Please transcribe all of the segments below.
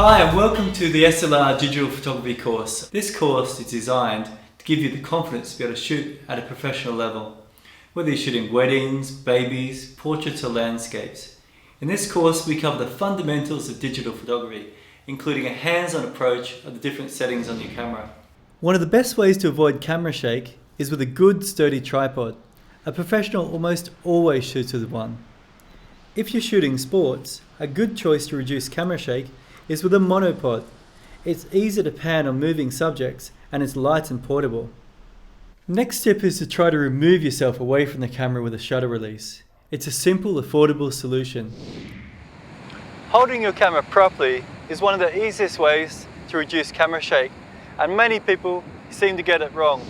Hi and welcome to the SLR digital photography course. This course is designed to give you the confidence to be able to shoot at a professional level, whether you're shooting weddings, babies, portraits or landscapes. In this course we cover the fundamentals of digital photography, including a hands-on approach of the different settings on your camera. One of the best ways to avoid camera shake is with a good sturdy tripod. A professional almost always shoots with one. If you're shooting sports, a good choice to reduce camera shake is with a monopod. It's easy to pan on moving subjects and it's light and portable. Next step is to try to remove yourself away from the camera with a shutter release. It's a simple, affordable solution. Holding your camera properly is one of the easiest ways to reduce camera shake, and many people seem to get it wrong.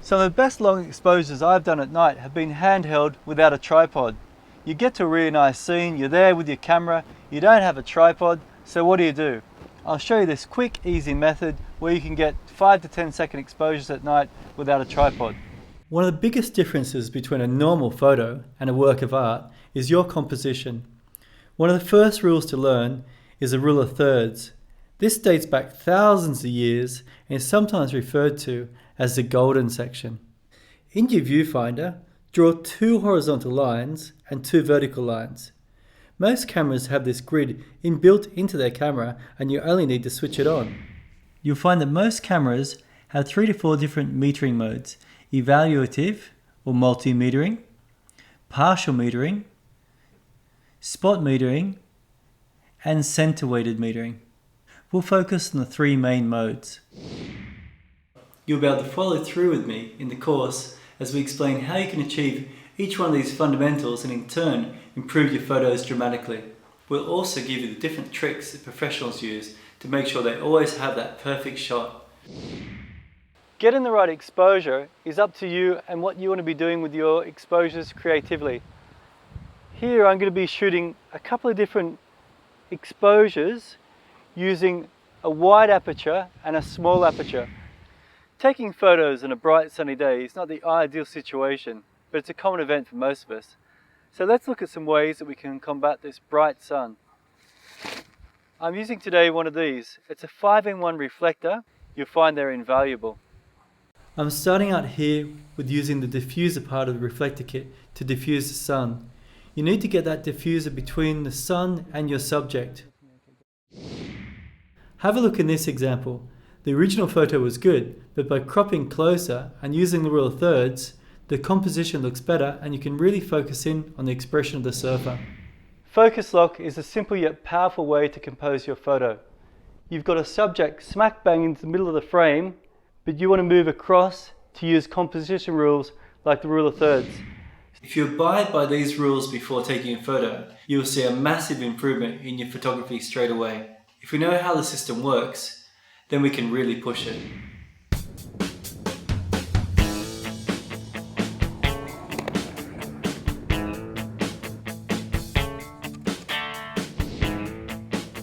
Some of the best long exposures I've done at night have been handheld without a tripod. You get to a really nice scene, you're there with your camera, you don't have a tripod, so what do? I'll show you this quick, easy method where you can get 5 to 10 second exposures at night without a tripod. One of the biggest differences between a normal photo and a work of art is your composition. One of the first rules to learn is the rule of thirds. This dates back thousands of years and is sometimes referred to as the golden section. In your viewfinder, draw 2 horizontal lines and 2 vertical lines. Most cameras have this grid inbuilt into their camera and you only need to switch it on. You'll find that most cameras have 3 to 4 different metering modes: evaluative or multi-metering, partial metering, spot metering, and center-weighted metering. We'll focus on the 3 main modes. You'll be able to follow through with me in the course as we explain how you can achieve each one of these fundamentals and in turn improve your photos dramatically. We'll also give you the different tricks that professionals use to make sure they always have that perfect shot. Getting the right exposure is up to you and what you want to be doing with your exposures creatively. Here I'm going to be shooting a couple of different exposures using a wide aperture and a small aperture. Taking photos on a bright sunny day is not the ideal situation, but it's a common event for most of us. So let's look at some ways that we can combat this bright sun. I'm using today one of these. It's a 5-in-1 reflector. You'll find they're invaluable. I'm starting out here with using the diffuser part of the reflector kit to diffuse the sun. You need to get that diffuser between the sun and your subject. Have a look in this example. The original photo was good, but by cropping closer and using the rule of thirds, the composition looks better and you can really focus in on the expression of the surfer. Focus lock is a simple yet powerful way to compose your photo. You've got a subject smack bang into the middle of the frame, but you want to move across to use composition rules like the rule of thirds. If you abide by these rules before taking a photo, you will see a massive improvement in your photography straight away. If we know how the system works, then we can really push it.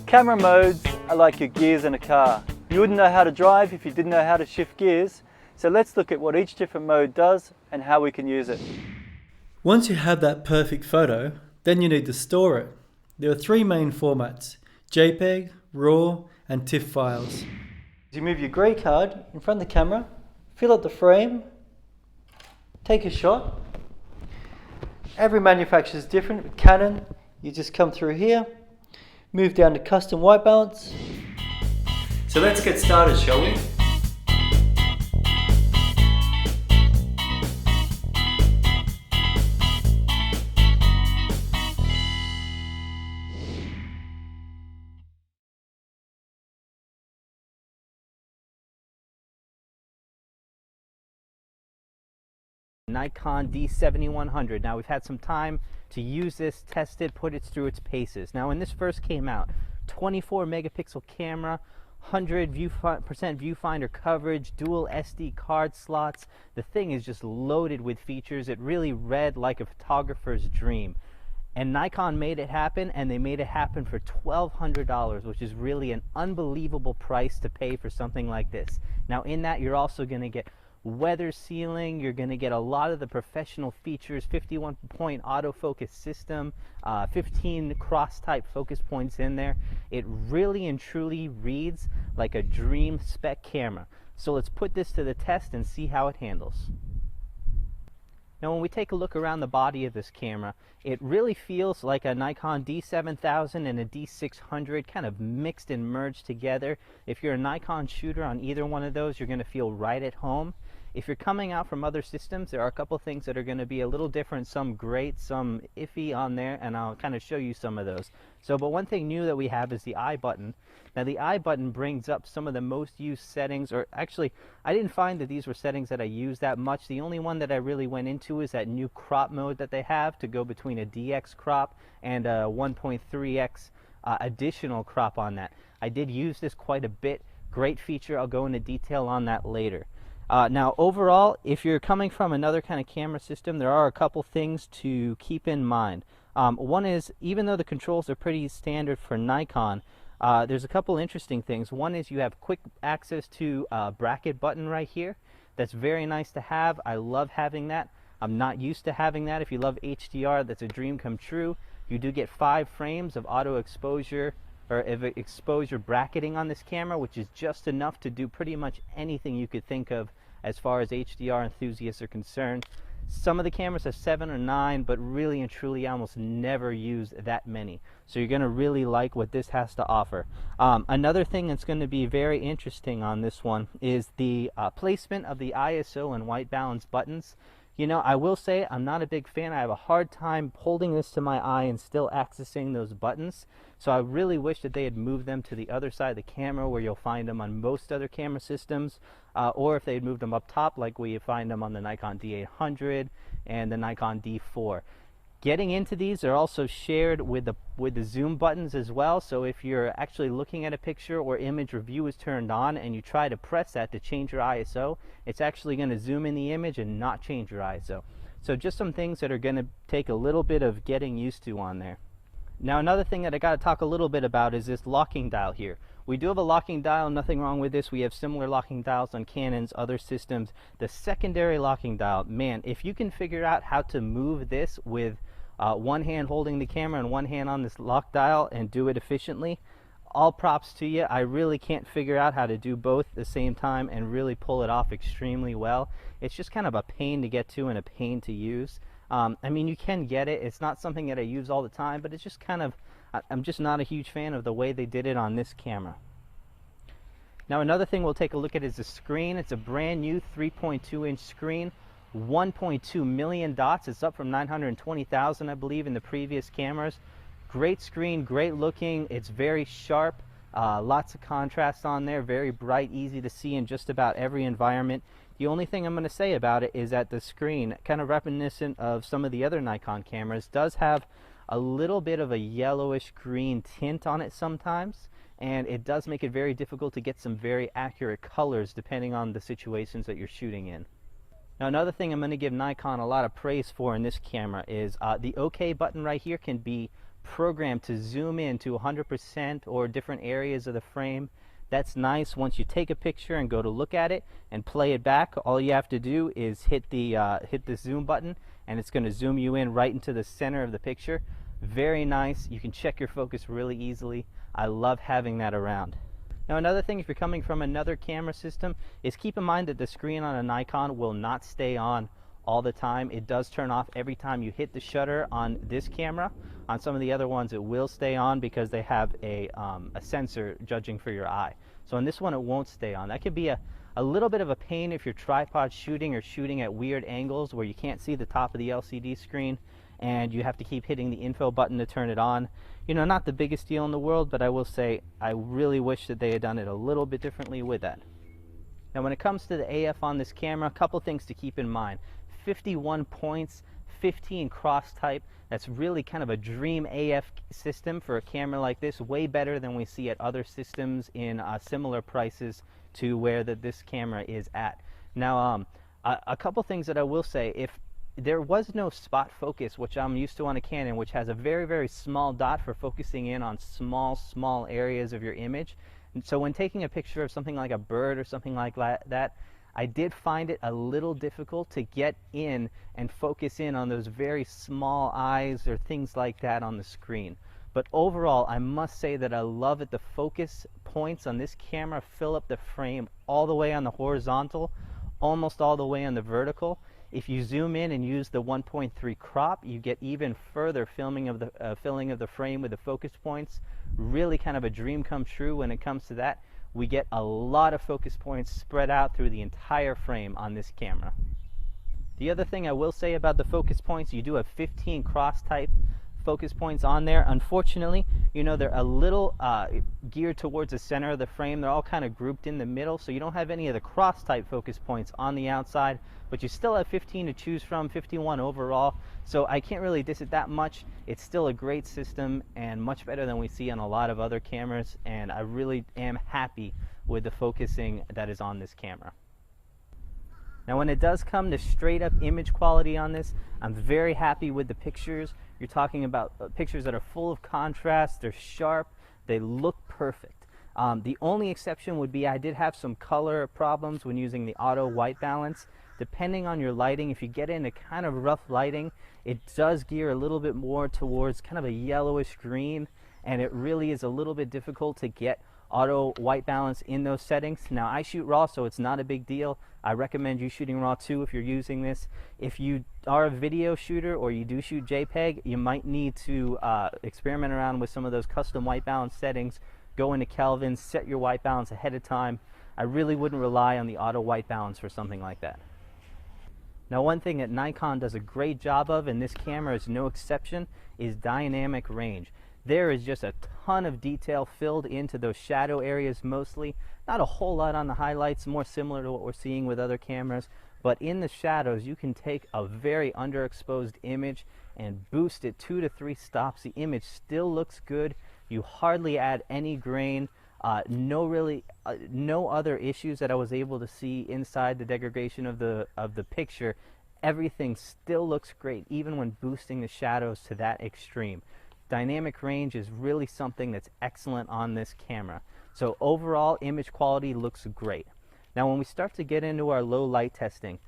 Camera modes are like your gears in a car. You wouldn't know how to drive if you didn't know how to shift gears, so let's look at what each different mode does and how we can use it. Once you have that perfect photo, then you need to store it. There are 3 main formats: JPEG, RAW and TIFF files. You move your grey card in front of the camera, fill up the frame, take a shot. Every manufacturer is different. With Canon, you just come through here, move down to custom white balance. So let's get started, shall we? Nikon D7100. Now we've had some time to use this, test it, put it through its paces. Now when this first came out, 24 megapixel camera, 100% viewfinder coverage, dual SD card slots. The thing is just loaded with features. It really read like a photographer's dream. And Nikon made it happen, and they made it happen for $1,200, which is really an unbelievable price to pay for something like this. Now in that, you're also going to get weather sealing. You're going to get a lot of the professional features, 51-point autofocus system, 15 cross-type focus points in there. It really and truly reads like a dream spec camera. So let's put this to the test and see how it handles. Now when we take a look around the body of this camera, it really feels like a Nikon D7000 and a D600 kind of mixed and merged together. If you're a Nikon shooter on either one of those, you're going to feel right at home. If you're coming out from other systems, there are a couple things that are going to be a little different, some great, some iffy on there, and I'll kind of show you some of those. But one thing new that we have is the I button. Now the I button brings up some of the most used settings, or actually I didn't find that these were settings that I used that much. The only one that I really went into is that new crop mode that they have to go between a DX crop and a 1.3x additional crop on that. I did use this quite a bit. Great feature. I'll go into detail on that later. Now overall, if you're coming from another kind of camera system, there are a couple things to keep in mind. One is, even though the controls are pretty standard for Nikon, there's a couple interesting things. One is you have quick access to a bracket button right here. That's very nice to have. I love having that. I'm not used to having that. If you love HDR, that's a dream come true. You do get 5 frames of auto exposure or exposure bracketing on this camera, which is just enough to do pretty much anything you could think of as far as HDR enthusiasts are concerned. Some of the cameras have 7 or 9, but really and truly I almost never use that many. So you're going to really like what this has to offer. Another thing that's going to be very interesting on this one is the placement of the ISO and white balance buttons. You know, I will say I'm not a big fan. I have a hard time holding this to my eye and still accessing those buttons. So I really wish that they had moved them to the other side of the camera where you'll find them on most other camera systems, or if they had moved them up top like we find them on the Nikon D800 and the Nikon D4. Getting into these are also shared with the zoom buttons as well. So if you're actually looking at a picture or image review is turned on and you try to press that to change your ISO, it's actually going to zoom in the image and not change your ISO. So just some things that are going to take a little bit of getting used to on there. Now another thing that I got to talk a little bit about is this locking dial here. We do have a locking dial, nothing wrong with this. We have similar locking dials on Canon's other systems. The secondary locking dial, man, if you can figure out how to move this with one hand holding the camera and one hand on this lock dial and do it efficiently, all props to you. I really can't figure out how to do both at the same time and really pull it off extremely well. It's just kind of a pain to get to and a pain to use. I mean, you can get it. It's not something that I use all the time, but it's just kind of, I'm just not a huge fan of the way they did it on this camera. Now another thing we'll take a look at is the screen. It's a brand new 3.2-inch screen. 1.2 million dots. It's up from 920,000, I believe, in the previous cameras. Great screen, great looking. It's very sharp. Lots of contrast on there. Very bright, easy to see in just about every environment. The only thing I'm going to say about it is that the screen, kind of reminiscent of some of the other Nikon cameras, does have a little bit of a yellowish green tint on it sometimes, and it does make it very difficult to get some very accurate colors depending on the situations that you're shooting in. Now another thing I'm going to give Nikon a lot of praise for in this camera is the OK button right here can be programmed to zoom in to 100% or different areas of the frame. That's nice. Once you take a picture and go to look at it and play it back, all you have to do is hit the zoom button and it's going to zoom you in right into the center of the picture. Very nice. You can check your focus really easily. I love having that around. Now another thing, if you're coming from another camera system, is keep in mind that the screen on a Nikon will not stay on all the time. It does turn off every time you hit the shutter on this camera. On some of the other ones it will stay on because they have a sensor judging for your eye. So on this one it won't stay on. That could be a little bit of a pain if you're tripod shooting or shooting at weird angles where you can't see the top of the LCD screen and you have to keep hitting the info button to turn it on. You know, not the biggest deal in the world, but I will say I really wish that they had done it a little bit differently with that. Now when it comes to the AF on this camera, a couple things to keep in mind. 51 points, 15 cross type. That's really kind of a dream AF system for a camera like this. Way better than we see at other systems in similar prices to where this camera is at. Now a couple things that I will say, if there was no spot focus, which I'm used to on a Canon, which has a very, very small dot for focusing in on small areas of your image. And so when taking a picture of something like a bird or something like that, I did find it a little difficult to get in and focus in on those very small eyes or things like that on the screen. But overall, I must say that I love it. The focus points on this camera fill up the frame all the way on the horizontal, almost all the way on the vertical. If you zoom in and use the 1.3 crop, you get even further filling of the frame with the focus points. Really kind of a dream come true when it comes to that. We get a lot of focus points spread out through the entire frame on this camera. The other thing I will say about the focus points, you do have 15 cross type focus points on there. Unfortunately, you know, they're a little geared towards the center of the frame. They're all kind of grouped in the middle, so you don't have any of the cross type focus points on the outside, but you still have 15 to choose from, 51 overall. So I can't really diss it that much. It's still a great system and much better than we see on a lot of other cameras, and I really am happy with the focusing that is on this camera. Now when it does come to straight up image quality on this, I'm very happy with the pictures. You're talking about pictures that are full of contrast, they're sharp, they look perfect. The only exception would be I did have some color problems when using the auto white balance. Depending on your lighting, if you get into kind of rough lighting, it does gear a little bit more towards kind of a yellowish green, and it really is a little bit difficult to get auto white balance in those settings. Now I shoot RAW, so it's not a big deal. I recommend you shooting RAW too if you're using this. If you are a video shooter or you do shoot JPEG, you might need to experiment around with some of those custom white balance settings. Go into Kelvin, set your white balance ahead of time. I really wouldn't rely on the auto white balance for something like that. Now one thing that Nikon does a great job of, and this camera is no exception, is dynamic range. There is just a ton of detail filled into those shadow areas mostly. Not a whole lot on the highlights, more similar to what we're seeing with other cameras. But in the shadows, you can take a very underexposed image and boost it 2 to 3 stops. The image still looks good. You hardly add any grain. No other issues that I was able to see inside the degradation of the picture. Everything still looks great, even when boosting the shadows to that extreme. Dynamic range is really something that's excellent on this camera. So overall, image quality looks great. Now when we start to get into our low light testing,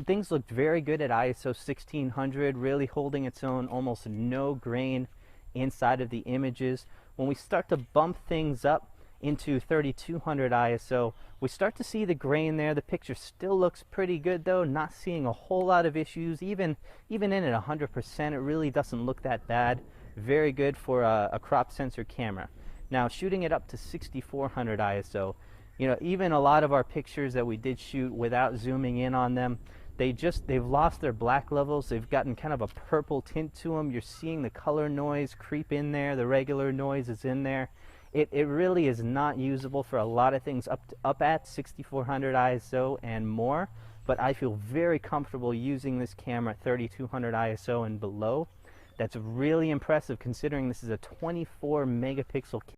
things looked very good at ISO 1600, really holding its own, almost no grain inside of the images. When we start to bump things up into 3200 ISO, we start to see the grain there. The picture still looks pretty good though, not seeing a whole lot of issues. Even in at 100%, it really doesn't look that bad. Very good for a crop sensor camera. Now shooting it up to 6400 ISO, you know, even a lot of our pictures that we did shoot without zooming in on them, they've lost their black levels. They've gotten kind of a purple tint to them. You're seeing the color noise creep in there. The regular noise is in there. It really is not usable for a lot of things up at 6400 ISO and more, but I feel very comfortable using this camera at 3200 ISO and below. That's really impressive considering this is a 24 megapixel